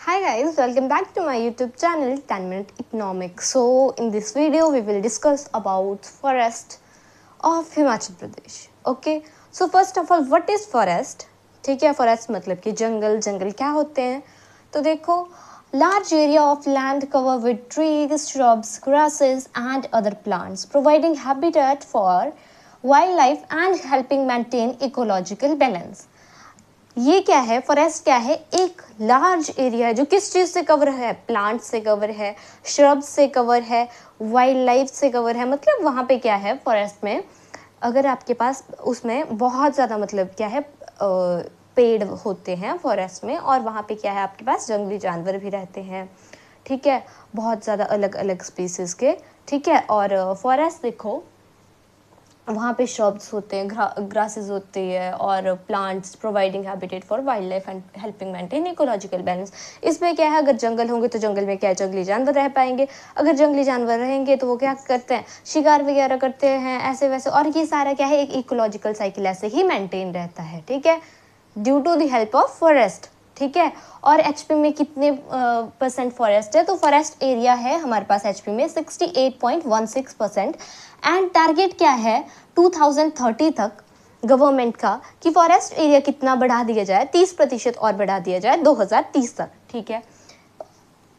Hi guys, welcome back to my YouTube channel 10 Minute Economics. So in this video we will discuss about forest of Himachal Pradesh. Okay, so first of all what is forest? ठीक है, forest मतलब कि जंगल क्या होते हैं? तो देखो, large area of land covered with trees, shrubs, grasses and other plants providing habitat for wildlife and helping maintain ecological balance. ये क्या है, फॉरेस्ट क्या है? एक लार्ज एरिया है जो किस चीज़ से कवर है? प्लांट से कवर है, श्रब से कवर है, वाइल्ड लाइफ से कवर है। मतलब वहाँ पे क्या है फॉरेस्ट में, अगर आपके पास उसमें बहुत ज़्यादा मतलब क्या है पेड़ होते हैं फॉरेस्ट में, और वहाँ पे क्या है आपके पास जंगली जानवर भी रहते हैं, ठीक है, बहुत ज़्यादा अलग अलग स्पीसीज़ के, ठीक है। और फॉरेस्ट देखो वहाँ पे श्रब्स होते हैं, ग्रासेस होती है और plants providing habitat for wild life and helping maintain ecological balance. इसमें क्या है, अगर जंगल होंगे तो जंगल में क्या है, जंगली जानवर रह पाएंगे। अगर जंगली जानवर रहेंगे तो वो क्या करते हैं, शिकार वगैरह करते हैं, ऐसे वैसे। और ये सारा क्या है, एक इकोलॉजिकल साइकिल ऐसे ही मेंटेन रहता है, ठीक है, due to the help of forest, ठीक है। और एचपी में कितने परसेंट फॉरेस्ट है? तो फॉरेस्ट एरिया है हमारे पास एचपी में 68.16%। एंड टारगेट क्या है 2030 तक गवर्नमेंट का कि फॉरेस्ट एरिया कितना बढ़ा दिया जाए, 30% और बढ़ा दिया जाए 2030 तक, ठीक है।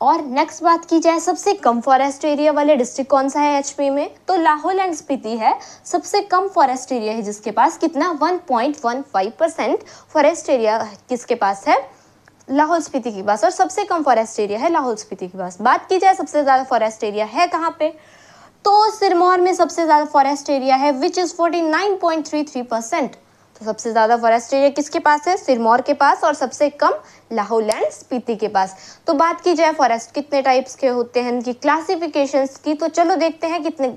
और नेक्स्ट बात की जाए, सबसे कम फॉरेस्ट एरिया वाले डिस्ट्रिक्ट कौन सा है एचपी में? तो लाहौल एंड स्पीति है सबसे कम फॉरेस्ट एरिया है, जिसके पास कितना 1.15% फॉरेस्ट एरिया किसके पास है? लाहौल स्पीति के पास। और सबसे कम फॉरेस्ट एरिया है लाहौल स्पीति के पास। बात की जाए सबसे ज़्यादा फॉरेस्ट एरिया है कहाँ पे, तो सिरमौर में सबसे ज़्यादा फॉरेस्ट एरिया है विच इज़ 49.33%। तो सबसे ज़्यादा फॉरेस्ट एरिया किसके पास है? सिरमौर के पास। और सबसे कम लाहौल एंड स्पीति के पास। तो बात की जाए फॉरेस्ट कितने टाइप्स के होते हैं, इनकी क्लासिफिकेशंस की, तो चलो देखते हैं कितने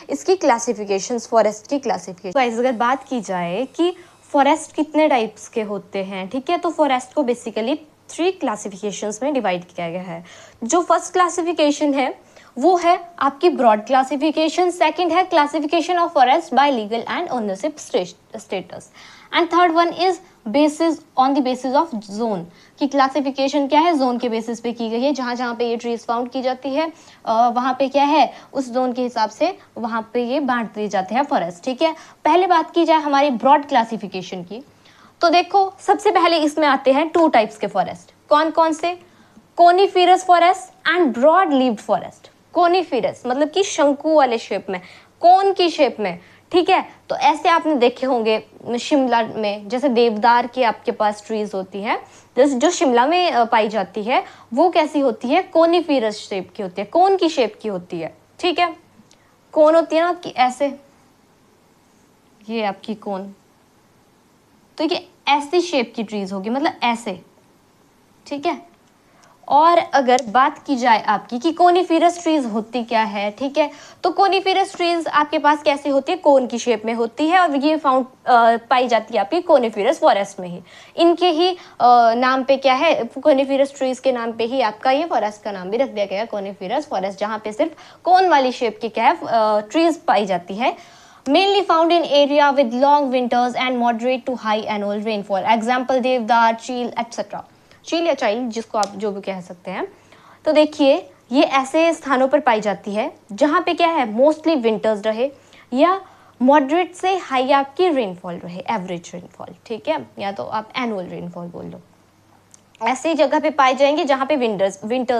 इसकी क्लासिफिकेशंस, फॉरेस्ट की क्लासिफिकेशन। अगर बात की जाए कि फॉरेस्ट कितने टाइप्स के होते हैं, ठीक है, तो फॉरेस्ट को बेसिकली 3 क्लासिफिकेशंस में डिवाइड किया गया है। जो फर्स्ट क्लासिफिकेशन है वो है आपकी ब्रॉड क्लासिफिकेशन, सेकंड है classification of forest by legal and ownership status, and third one is basis on the basis of zone. की क्लासिफिकेशन क्या है, जोन के बेसिस पे की गई है। जहाँ जहाँ पे ये ट्रीज फाउंड की जाती है वहाँ पे क्या है, उस जोन के हिसाब से वहाँ पे ये बांट दिए जाते हैं फॉरेस्ट, ठीक है। पहले बात की जाए हमारी ब्रॉड क्लासिफिकेशन की, तो देखो सबसे पहले इसमें आते हैं 2 टाइप्स के फॉरेस्ट। कौन कौन से? Coniferous forest and broad leaved forest. Coniferous मतलब कि शंकु वाले शेप में, कोन की शेप में, ठीक है। तो ऐसे आपने देखे होंगे शिमला में, जैसे देवदार की आपके पास ट्रीज होती है, जैसे जो शिमला में पाई जाती है वो कैसी होती है, कोनिफेरस शेप की होती है, कोन की शेप की होती है, ठीक है। कोन होती है ना कि ऐसे, ये आपकी कोन, तो ये ऐसी शेप की ट्रीज होगी, मतलब ऐसे, ठीक है। और अगर बात की जाए आपकी कि कोनिफेरस ट्रीज होती क्या है, ठीक है, तो कोनिफेरस ट्रीज आपके पास कैसे होती है, कोन की शेप में होती है, और ये पाई जाती है आपकी कोनिफेरस फॉरेस्ट में ही। इनके ही नाम पे क्या है, कोनिफेरस ट्रीज के नाम पे ही आपका ये फॉरेस्ट का नाम भी रख दिया गया है, कोनिफेरस फॉरेस्ट, जहाँ पे सिर्फ कोन वाली शेप की क्या है ट्रीज पाई जाती है। Mainly found in area with long winters and moderate to high annual rainfall. Example देवदार, चील, etc. चील या चाइल, जिसको आप जो भी कह सकते हैं। तो देखिए ये ऐसे स्थानों पर पाई जाती है जहाँ पे क्या है, मोस्टली विंटर्स रहे या मॉडरेट से हाई आपकी रेनफॉल रहे, एवरेज रेनफॉल, ठीक है, या तो आप एनुअल रेनफॉल बोल लो। ऐसी जगह पे पाए जाएंगे जहाँ पे विंटर्स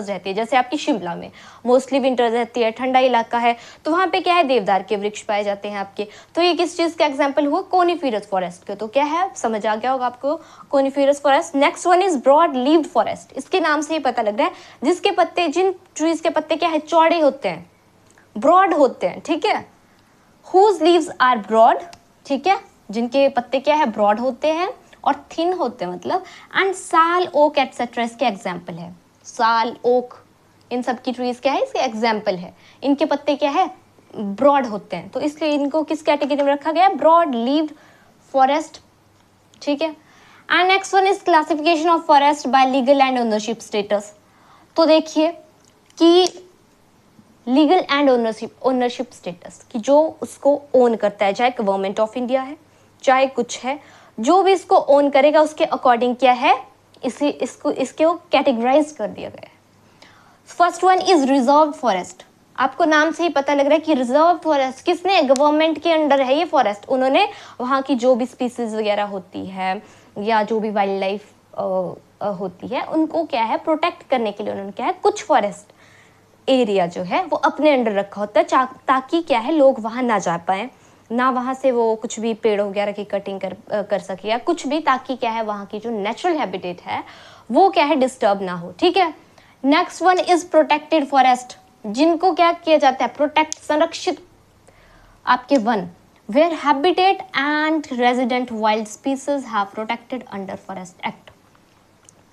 रहती है, जैसे आपकी शिमला में मोस्टली विंटर्स रहती है, ठंडा इलाका है, तो वहाँ पे क्या है, देवदार के वृक्ष पाए जाते हैं आपके। तो ये किस चीज़ का एग्जांपल हुआ, कोनिफेरस फॉरेस्ट के। तो क्या है, समझ आ गया होगा आपको coniferous forest. Next one is broad leaved forest. इसके नाम से ही पता लग रहा है, जिसके पत्ते, जिन ट्रीज के पत्ते क्या है, चौड़े होते हैं, ब्रॉड होते हैं, ठीक है। हुज लीव्स आर ब्रॉड, ठीक है, जिनके पत्ते क्या है, ब्रॉड होते हैं और थिन होते हैं, मतलब। एंड साल, ओक एटसेट्रा इसके एग्जाम्पल है। साल, ओक, इन सब की ट्रीज क्या है, इसके एग्जाम्पल है। इनके पत्ते क्या है, ब्रॉड होते हैं, तो इसलिए इनको किस कैटेगरी में रखा गया है, ब्रॉड लीव्ड फॉरेस्ट, ठीक है। And next one is classification of forest by legal and ownership status. तो देखिए कि लीगल एंड ओनरशिप स्टेटस कि जो उसको ओन करता है, चाहे गवर्नमेंट ऑफ इंडिया है, चाहे कुछ है, जो भी इसको ओन करेगा उसके अकॉर्डिंग क्या है, इसको कैटेगराइज कर दिया गया है। First one is reserve forest. आपको नाम से ही पता लग रहा है कि रिजर्व फॉरेस्ट किसने, गवर्नमेंट के अंडर है ये फॉरेस्ट। उन्होंने वहाँ की जो भी स्पीसीज वगैरह होती है या जो भी वाइल्ड लाइफ होती है उनको क्या है प्रोटेक्ट करने के लिए उन्होंने क्या है कुछ फॉरेस्ट एरिया जो है वो अपने अंडर रखा होता है, ताकि क्या है लोग वहाँ ना जा पाए, ना वहाँ से वो कुछ भी पेड़ वगैरह की कटिंग कर सके या कुछ भी, ताकि क्या है वहाँ की जो नेचुरल हैबिटेट है वो क्या है डिस्टर्ब ना हो। ठीक है। Next one is protected forest, जिनको क्या किया जाता है प्रोटेक्ट, संरक्षित आपके वन, where habitat and resident wild species have protected under forest act.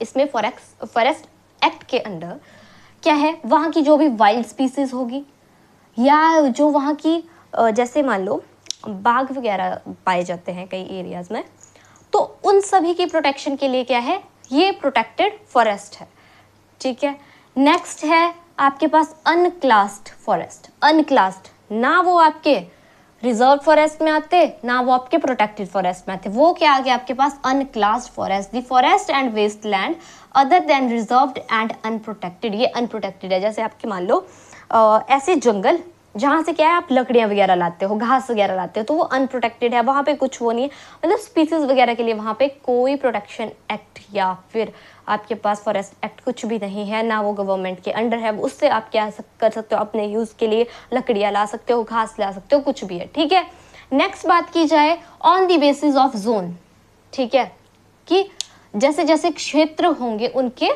इसमें फॉरेस्ट एक्ट के अंडर क्या है वहाँ की जो भी वाइल्ड स्पीसीज होगी या जो वहाँ की जैसे मान लो बाघ वगैरह पाए जाते हैं कई एरियाज में, तो उन सभी की प्रोटेक्शन के लिए क्या है ये प्रोटेक्टेड फॉरेस्ट है। ठीक है। नेक्स्ट है आपके पास अनक्लास्ड फॉरेस्ट। अनक्लास्ड, ना वो आपके रिजर्व फॉरेस्ट में आते ना वो आपके प्रोटेक्टेड फॉरेस्ट में आते, वो क्या आ गया आपके पास unclassed forest. The forest and waste land other than reserved and unprotected, ये अनप्रोटेक्टेड है। जैसे आपके मान लो ऐसे जंगल जहाँ से क्या है आप लकड़ियाँ वगैरह लाते हो, घास वगैरह लाते हो, तो वो अनप्रोटेक्टेड है, वहाँ पे कुछ वो नहीं है, मतलब स्पीसीज वगैरह के लिए वहाँ पे कोई प्रोटेक्शन एक्ट या फिर आपके पास फॉरेस्ट एक्ट कुछ भी नहीं है, ना वो गवर्नमेंट के अंडर है। उससे आप क्या कर सकते हो अपने यूज़ के लिए लकड़ियाँ ला सकते हो, घास ला सकते हो, कुछ भी है। ठीक है। नेक्स्ट बात की जाए on the basis of zone. ठीक है, कि जैसे जैसे क्षेत्र होंगे उनके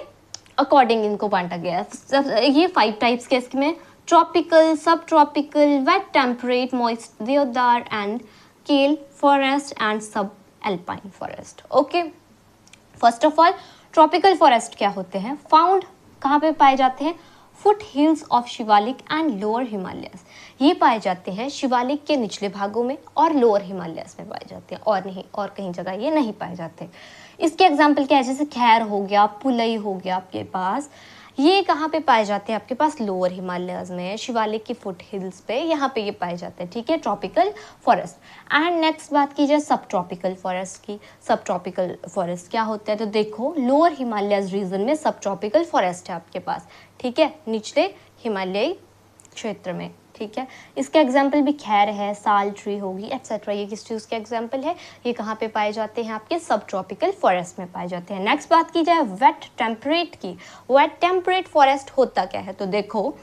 अकॉर्डिंग इनको बांटा गया है। ये 5 टाइप्स के इसमें ट्रॉपिकल, सब tropical, wait temperate, moist, deodar and kail forest and सब alpine forest. Okay, first of all tropical forest क्या होते हैं, फाउंड कहाँ पे पाए जाते हैं, foot hills of Shivalik and lower Himalayas. ये पाए जाते हैं शिवालिक के निचले भागों में और लोअर हिमालयस में पाए जाते हैं, और नहीं और कहीं जगह ये नहीं पाए जाते। इसके एग्जाम्पल क्या है, जैसे खैर हो गया, पुलई हो गया आपके पास, ये कहाँ पे पाए जाते हैं आपके पास लोअर हिमालयस में, शिवालिक की फुट हिल्स पे, यहाँ पे ये पाए जाते हैं। ठीक है, ट्रॉपिकल फॉरेस्ट। एंड नेक्स्ट बात की जाए सब ट्रॉपिकल फॉरेस्ट की। सब ट्रॉपिकल फॉरेस्ट क्या होता है, तो देखो लोअर हिमालयस रीजन में सब ट्रॉपिकल फॉरेस्ट है आपके पास। ठीक है, निचले हिमालयी क्षेत्र में। ठीक है, इसका एग्जाम्पल भी खैर है, साल ट्री होगी एक्सेट्रा, ये किस चीज़ के एग्जाम्पल है, ये कहाँ पे पाए जाते हैं आपके सब ट्रॉपिकल फॉरेस्ट में पाए जाते हैं। नेक्स्ट बात की जाए वेट टेम्परेट की। वेट टेम्परेट फॉरेस्ट होता क्या है, तो देखो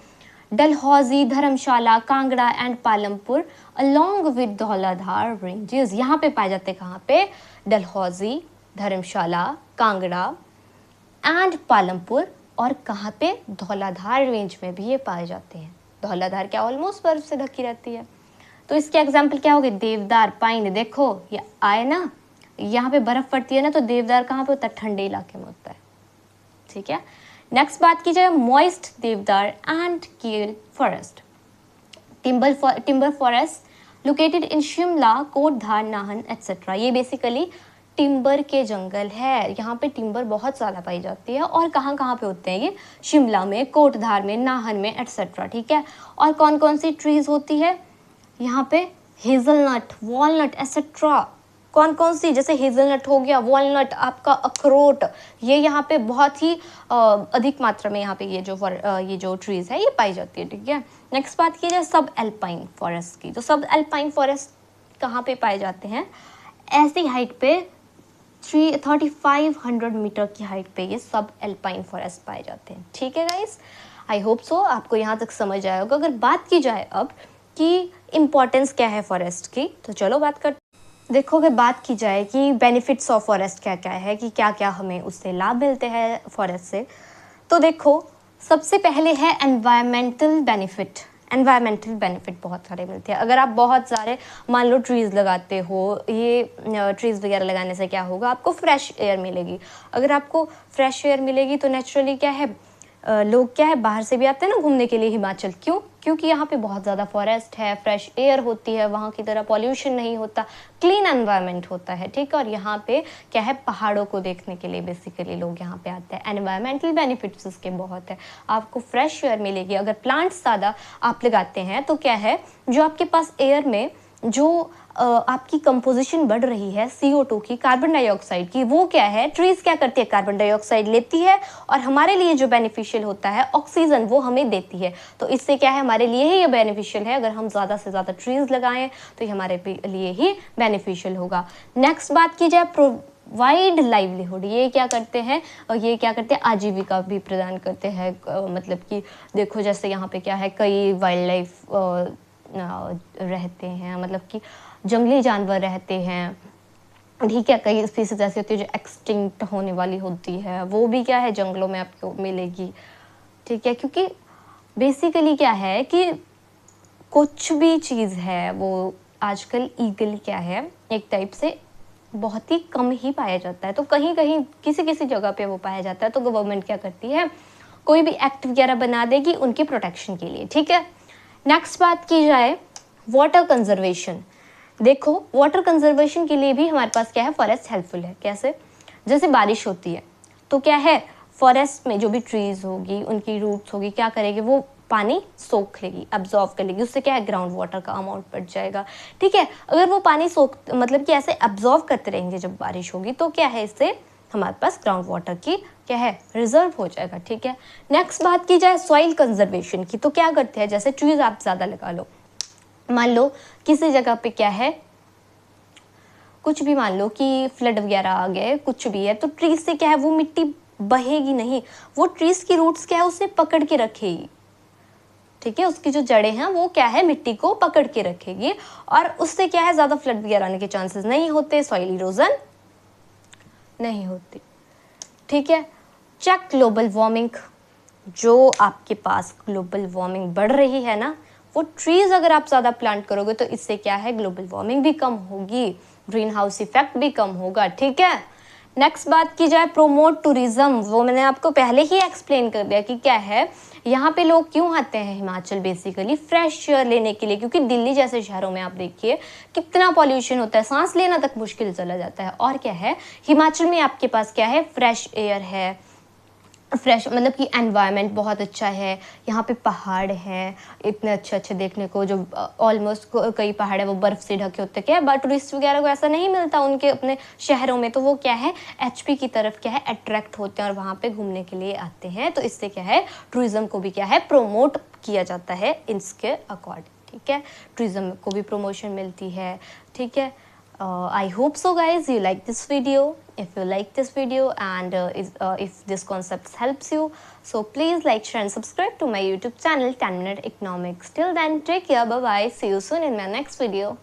Dalhousie, Dharamshala, Kangra and Palampur along with Dhauladhar ranges, यहाँ पे पाए जाते हैं। कहाँ पे, डलहौजी, धर्मशाला, कांगड़ा एंड पालमपुर, और कहाँ पे, धौलाधार रेंज में भी ये पाए जाते हैं। धौलाधार क्या ऑलमोस्ट बर्फ से ढकी रहती है, तो इसके एग्जाम्पल क्या हो गए, देवदार, पाइन। देखो ये आए ना, यहाँ पे बर्फ पड़ती है ना, तो देवदार कहाँ पे होता है, ठंडे इलाके में होता है। ठीक है, नेक्स्ट बात की जाए moist deodar and kail forest. Timber forest located in Shimla, Kotdhar, Nahan etcetera. ये बेसिकली टिम्बर के जंगल है, यहाँ पे टिम्बर बहुत ज़्यादा पाई जाती है, और कहाँ कहाँ पे होते हैं ये, शिमला में, कोटधार में, नाहन में एक्सेट्रा। ठीक है, और कौन कौन सी ट्रीज होती है यहाँ पे, हेजलनट, वॉलनट एक्सेट्रा। कौन कौन सी, जैसे हेजलनट हो गया, वॉलनट, आपका अखरोट, ये यहाँ पे बहुत ही अधिक मात्रा में यहाँ पे ये जो ट्रीज है ये पाई जाती है। ठीक है, नेक्स्ट बात की जाए सब एल्पाइन फॉरेस्ट की। तो सब एल्पाइन फॉरेस्ट कहाँ पे पाए जाते हैं, ऐसी हाइट पे 3500 मीटर की हाइट पे ये सब एल्पाइन फॉरेस्ट पाए जाते हैं। ठीक है गाइस, आई होप सो आपको यहाँ तक समझ आया होगा। अगर बात की जाए अब कि इम्पोर्टेंस क्या है फॉरेस्ट की, तो चलो बात कर। देखो अगर बात की जाए कि बेनिफिट्स ऑफ फॉरेस्ट क्या क्या है, कि क्या क्या हमें उससे लाभ मिलते हैं फॉरेस्ट से, तो देखो सबसे पहले है एनवायरमेंटल बेनिफिट। एनवायरमेंटल बेनिफिट बहुत सारे मिलते हैं। अगर आप बहुत सारे मान लो ट्रीज़ लगाते हो, ये ट्रीज़ वगैरह लगाने से क्या होगा, आपको फ्रेश एयर मिलेगी। अगर आपको फ्रेश एयर मिलेगी तो नेचुरली क्या है, लोग क्या है बाहर से भी आते हैं ना घूमने के लिए हिमाचल। क्यों, क्योंकि यहाँ पे बहुत ज़्यादा फॉरेस्ट है, फ्रेश एयर होती है, वहाँ की तरह पॉल्यूशन नहीं होता, क्लीन एनवायरनमेंट होता है। ठीक है, और यहाँ पे क्या है, पहाड़ों को देखने के लिए बेसिकली लोग यहाँ पे आते हैं। एनवायरमेंटल बेनिफिट्स इसके बहुत है, आपको फ्रेश एयर मिलेगी। अगर प्लांट्स ज़्यादा आप लगाते हैं तो क्या है, जो आपके पास एयर में जो आपकी कंपोजिशन बढ़ रही है CO2 की, कार्बन डाइऑक्साइड की, वो क्या है, ट्रीज क्या करती है, कार्बन डाइऑक्साइड लेती है और हमारे लिए जो बेनिफिशियल होता है ऑक्सीजन वो हमें देती है। तो इससे क्या है, हमारे लिए ही ये बेनिफिशियल है। अगर हम ज़्यादा से ज़्यादा ट्रीज लगाएं तो ये हमारे लिए ही बेनिफिशियल होगा। नेक्स्ट बात की जाए प्रोवाइड लाइवलीहुड, ये क्या करते हैं, ये क्या करते हैं, आजीविका भी प्रदान करते हैं। मतलब कि देखो जैसे यहाँ पे क्या है, कई वाइल्ड लाइफ रहते हैं, मतलब कि जंगली जानवर रहते हैं, ठीक है। कई स्पीसीज ऐसी होती है जो एक्सटिंक्ट होने वाली होती है, वो भी क्या है जंगलों में आपको मिलेगी, ठीक है। क्योंकि बेसिकली क्या है कि कुछ भी चीज़ है वो आजकल ईगली क्या है, एक टाइप से बहुत ही कम ही पाया जाता है। तो कहीं कहीं किसी किसी जगह पे वो पाया जाता है, तो गवर्नमेंट क्या करती है, कोई भी एक्ट वगैरह बना देगी उनके प्रोटेक्शन के लिए, ठीक है। नेक्स्ट बात की जाए वाटर कंजर्वेशन। देखो वाटर कंजर्वेशन के लिए भी हमारे पास क्या है, फॉरेस्ट हेल्पफुल है। कैसे, जैसे बारिश होती है तो क्या है, फॉरेस्ट में जो भी ट्रीज होगी उनकी रूट्स होगी, क्या करेगी, वो पानी सोख लेगी, अब्जॉर्व कर लेगी, उससे क्या है, ग्राउंड वाटर का अमाउंट बढ़ जाएगा, ठीक है। अगर वो पानी सोख मतलब कि ऐसे अब्जॉर्व करते रहेंगे जब बारिश होगी, तो क्या है, इससे हमारे पास ग्राउंड वाटर की क्या है, रिजर्व हो जाएगा, ठीक है। नेक्स्ट बात की जाए सॉइल कंजर्वेशन की, तो क्या करते हैं, जैसे ट्रीज आप ज़्यादा लगा लो, मान लो किसी जगह पे क्या है, कुछ भी मान लो कि फ्लड वगैरह आ गए, कुछ भी है, तो ट्रीज से क्या है, वो मिट्टी बहेगी नहीं, वो ट्रीज की रूट्स क्या है, उसे पकड़ के रखेगी, ठीक है। उसकी जो जड़ें हैं वो क्या है, मिट्टी को पकड़ के रखेगी, और उससे क्या है, ज़्यादा फ्लड वगैरह आने के चांसेस नहीं होते, सॉइल इरोजन नहीं होती, ठीक है। चेक ग्लोबल वार्मिंग, जो आपके पास ग्लोबल वार्मिंग बढ़ रही है ना, वो ट्रीज अगर आप ज़्यादा प्लांट करोगे तो इससे क्या है, ग्लोबल वार्मिंग भी कम होगी, ग्रीन हाउस इफेक्ट भी कम होगा, ठीक है। नेक्स्ट बात की जाए प्रोमोट टूरिज्म, वो मैंने आपको पहले ही एक्सप्लेन कर दिया कि क्या है, यहाँ पे लोग क्यों आते हैं हिमाचल, बेसिकली फ्रेश एयर लेने के लिए। क्योंकि दिल्ली जैसे शहरों में आप देखिए कितना पॉल्यूशन होता है, सांस लेना तक मुश्किल चला जाता है, और क्या है, हिमाचल में आपके पास क्या है, फ्रेश एयर है, फ्रेश मतलब कि एनवायरनमेंट बहुत अच्छा है, यहाँ पे पहाड़ हैं इतने अच्छे अच्छे देखने को, जो ऑलमोस्ट कई पहाड़ है वो बर्फ़ से ढके होते, क्या है, बट टूरिस्ट वगैरह को ऐसा नहीं मिलता उनके अपने शहरों में, तो वो क्या है, HP की तरफ क्या है, अट्रैक्ट होते हैं और वहाँ पे घूमने के लिए आते हैं। तो इससे क्या है, टूरिज़्म को भी क्या है, प्रोमोट किया जाता है इसके अकॉर्डिंग, ठीक है। टूरिज़्म को भी प्रमोशन मिलती है, ठीक है। I hope so guys you like this video. If you like this video and if this concept helps you, so please like, share and subscribe to my YouTube channel 10 Minute Economics. Till then, take care, bye bye, see you soon in my next video.